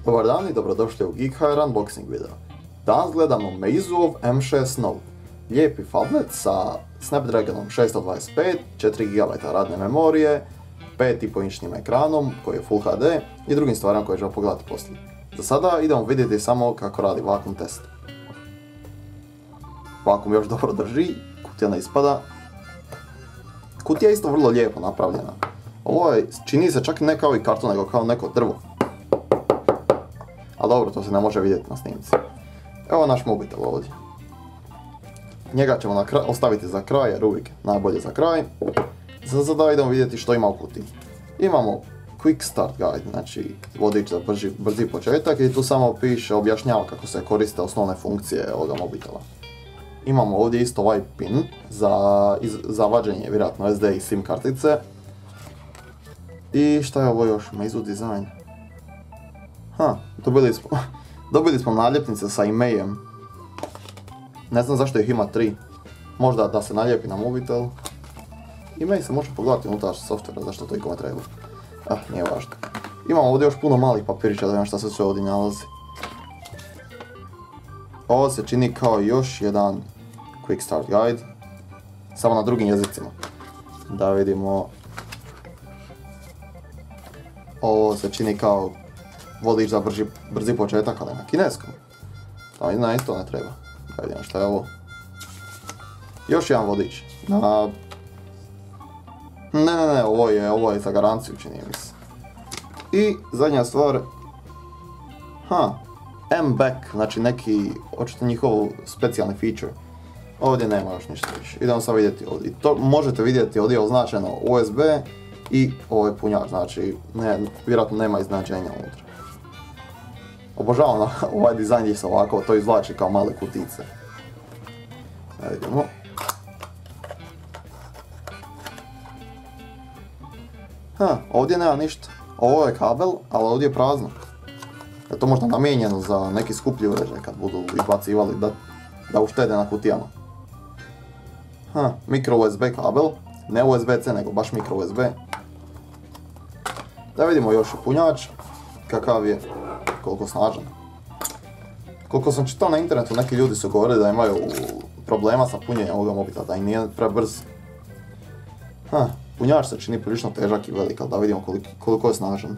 Dobar dan i dobrodošli u GeekHR unboxing video. Danas gledamo Meizuov M6 Note. Lijepi phablet sa Snapdragonom 625, 4 GB radne memorije, 5,5-inčnim ekranom koji je Full HD i drugim stvarima koje ćemo pogledati poslije. Za sada idemo vidjeti samo kako radi vakuum test. Vakuum još dobro drži, kutija ne ispada. Kutija je isto vrlo lijepo napravljena. Ovo je, čini se čak ne kao i karton, nego kao neko drvo. Ali dobro, to se ne može vidjeti na snimci. Evo naš mobitel ovdje. Njega ćemo ostaviti za kraj, jer uvijek najbolje za kraj. Za sada idemo vidjeti što ima u kutiji. Imamo Quick Start Guide, znači vodič za brzi početak, i tu samo piše, objašnjava kako se koriste osnovne funkcije ovoga mobitela. Imamo ovdje isto ovaj pin za vađenje, vjerojatno SD i SIM kartice. I šta je ovo još? Meizu Design. Dobili smo naljepnice sa emailem. Ne znam zašto ih ima 3. Možda da se naljepi na mobitel. Email se može pogledati unutar softvera, zašto to ikome treba. Nije važno. Imamo ovdje još puno malih papirića, da vidim šta se sve ovdje nalazi. Ovo se čini kao još jedan Quick Start Guide, samo na drugim jezicima. Da vidimo. Ovo se čini kao vodič za brzi početak, ali na kineskom. To na isto ne treba. Da vidimo šta je ovo. Još jedan vodič. Ne, ovo je za garanciju, čini mi se. I zadnja stvar. M-Back, znači neki, očito njihov specijalni feature. Ovdje nema još ništa više. Idemo sad vidjeti ovdje. To možete vidjeti, ovdje je označeno USB i ovo je punjač, znači vjerojatno nema iznenađenja unutra. Obožavam ovaj dizajn gdje se ovako to izvlači kao male kutice. Da vidimo. Ovdje nema ništa. Ovo je kabel, ali ovdje je prazno. Je to možda namijenjeno za neki skuplji uređaj kad budu izbacivali da uštede na kutijama. Micro USB kabel, ne USB-C nego baš micro USB. Da vidimo još punjač, kakav je, koliko snažan. Koliko sam čitao na internetu, neki ljudi su govorili da imaju problema sa punjenjem ovoga mobitela, da im nije prebrz. Punjač se čini prilično težak i velik, ali da vidimo koliko je snažan.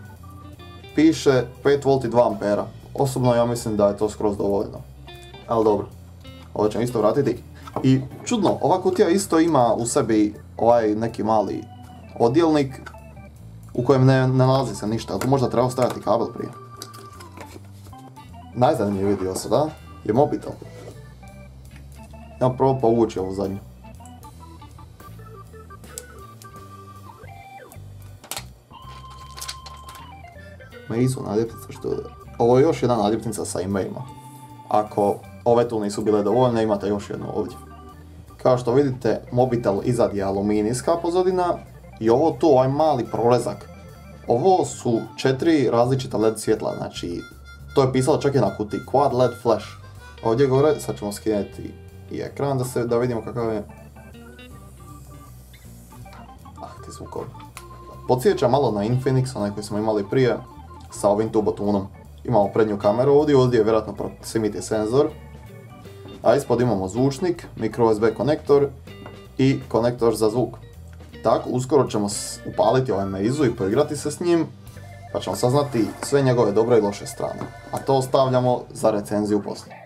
Piše 5V i 2A. Osobno ja mislim da je to skroz dovoljno. Ali dobro, ovo ćemo isto vratiti. I čudno, ova kutija isto ima u sebi ovaj neki mali odjelnik u kojem ne nalazi se ništa, ali tu možda treba staviti kabel prije. Najzanimljiviji dio sada je mobitel. Ja prvo povući ovu zadnju. Meizu naljepnica, što je. Ovo je još jedna naljepnica sa emailima. Ako ove tu nisu bile dovoljne, imate još jednu ovdje. Kao što vidite, mobitel izad je aluminijska pozadina i ovo tu, ovaj mali prorezak. Ovo su 4 različita LED svjetla, znači to je pisalo čak i na kutiji, Quad LED Flash. Ovdje gore, sad ćemo skinuti i ekran da vidimo kakav je. Ti zvukovi. Podsjeća malo na Infinix, onaj koji smo imali prije, sa ovim tu botunom. Imamo prednju kameru ovdje je vjerojatno proximity senzor. A ispod imamo zvučnik, micro USB konektor i konektor za zvuk. Tako, uskoro ćemo upaliti ovaj Meizu i poigrati se s njim, pa ćemo saznati sve njegove dobre i loše strane. A to ostavljamo za recenziju poslije.